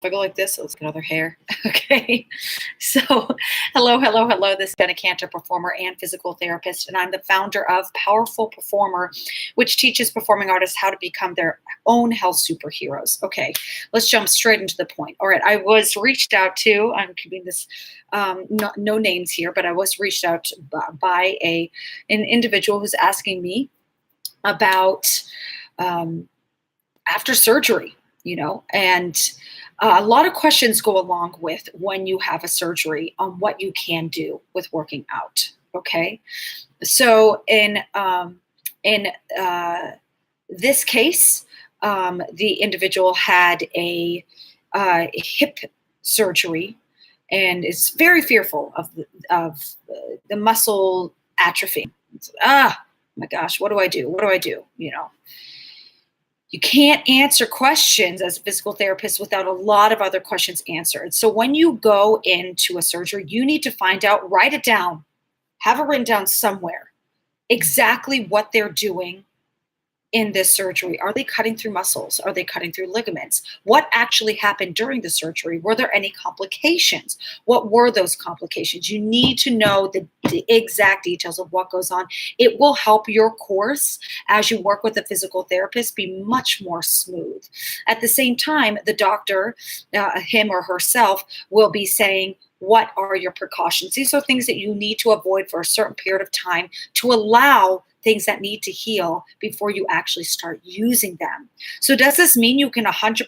If I go like this, let's get another hair. Okay. So, hello. This is Jenna Cantor, performer and physical therapist, and I'm the founder of Powerful Performer, which teaches performing artists how to become their own health superheroes. Okay, let's jump straight into the point. All right, I was reached out to, I'm keeping this no names here, but I was reached out by an individual who's asking me about after surgery, and a lot of questions go along with when you have a surgery on what you can do with working out. Okay, so in this case, the individual had a hip surgery and is very fearful of the muscle atrophy. My gosh, what do I do? What do I do? You can't answer questions as a physical therapist without a lot of other questions answered. So when you go into a surgery, you need to find out, write it down, have it written down somewhere, exactly what they're doing in this surgery. Are they cutting through muscles? Are they cutting through ligaments? What actually happened during the surgery? Were there any complications? What were those complications? You need to know the exact details of what goes on. It will help your course as you work with a physical therapist be much more smooth. At the same time, the doctor, him or herself, will be saying, what are your precautions? These are things that you need to avoid for a certain period of time to allow things that need to heal before you actually start using them. So does this mean you can 100%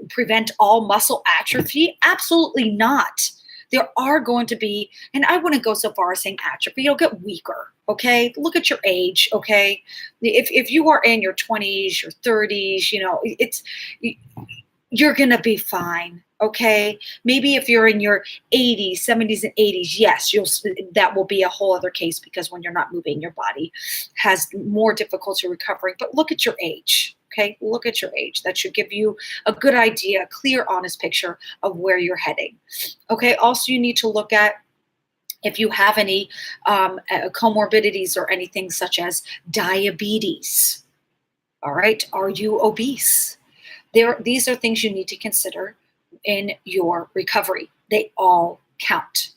prevent all muscle atrophy? Absolutely not. There are going to be, and I wouldn't go so far as saying atrophy, you'll get weaker, okay? Look at your age, okay? If you are in your 20s, your 30s, you're gonna be fine. Okay, maybe if you're in your 80s, 70s, and 80s, yes, that will be a whole other case, because when you're not moving, your body has more difficulty recovering. But look at your age, okay? Look at your age. That should give you a good idea, a clear, honest picture of where you're heading. Okay, also you need to look at if you have any comorbidities or anything such as diabetes. All right, are you obese? These are things you need to consider in your recovery. They all count.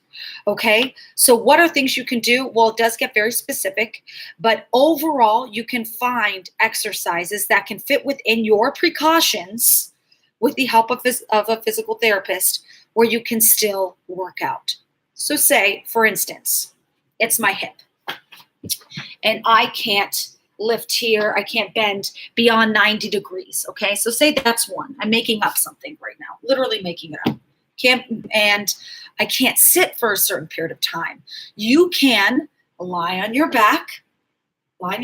Okay, so what are things you can do? Well, it does get very specific, but overall, you can find exercises that can fit within your precautions with the help of a physical therapist, where you can still work out. So say, for instance, it's my hip, and I can't lift here, I can't bend beyond 90 degrees, okay? So say that's one. I'm making up something right now, literally making it up. And I can't sit for a certain period of time. You can lie on your back where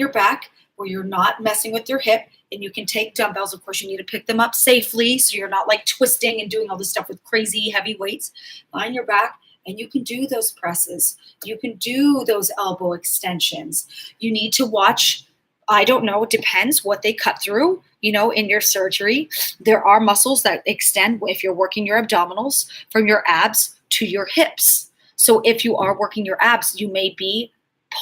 you're not messing with your hip, and you can take dumbbells. Of course, you need to pick them up safely so you're not like twisting and doing all this stuff with crazy heavy weights. Lie on your back, and you can do those presses. You can do those elbow extensions. You need to watch, I don't know, it depends what they cut through, in your surgery. There are muscles that extend if you're working your abdominals from your abs to your hips. So if you are working your abs, you may be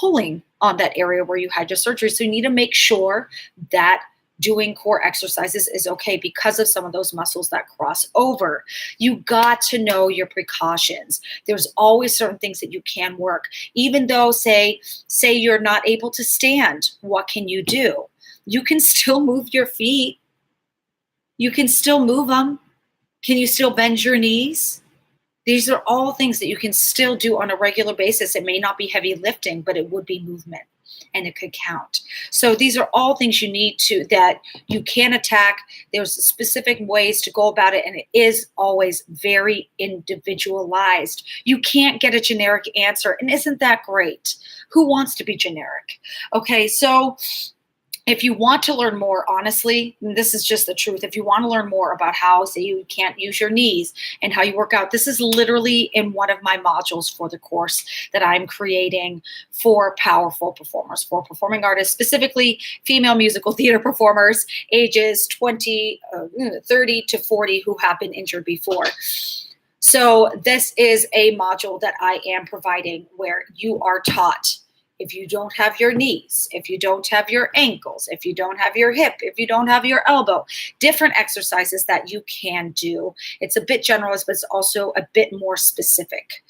pulling on that area where you had your surgery. So you need to make sure that doing core exercises is okay because of some of those muscles that cross over. You got to know your precautions. There's always certain things that you can work. Even though, say you're not able to stand, what can you do? You can still move your feet. You can still move them. Can you still bend your knees? These are all things that you can still do on a regular basis. It may not be heavy lifting, but it would be movement, and it could count. So these are all things that you can attack. There's specific ways to go about it, and it is always very individualized. You can't get a generic answer, and isn't that great? Who wants to be generic? Okay, so if you want to learn more, honestly, and this is just the truth, if you want to learn more about how, say, you can't use your knees and how you work out, this is literally in one of my modules for the course that I'm creating for powerful performers, for performing artists, specifically female musical theater performers, ages 30 to 40 who have been injured before. So this is a module that I am providing where you are taught if you don't have your knees, if you don't have your ankles, if you don't have your hip, if you don't have your elbow, different exercises that you can do. It's a bit generalist, but it's also a bit more specific,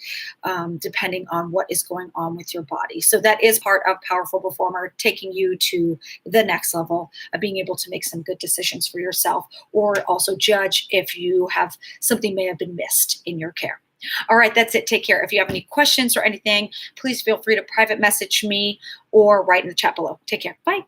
depending on what is going on with your body. So that is part of Powerful Performer, taking you to the next level of being able to make some good decisions for yourself, or also judge if you have something may have been missed in your care. All right, that's it. Take care. If you have any questions or anything, please feel free to private message me or write in the chat below. Take care. Bye.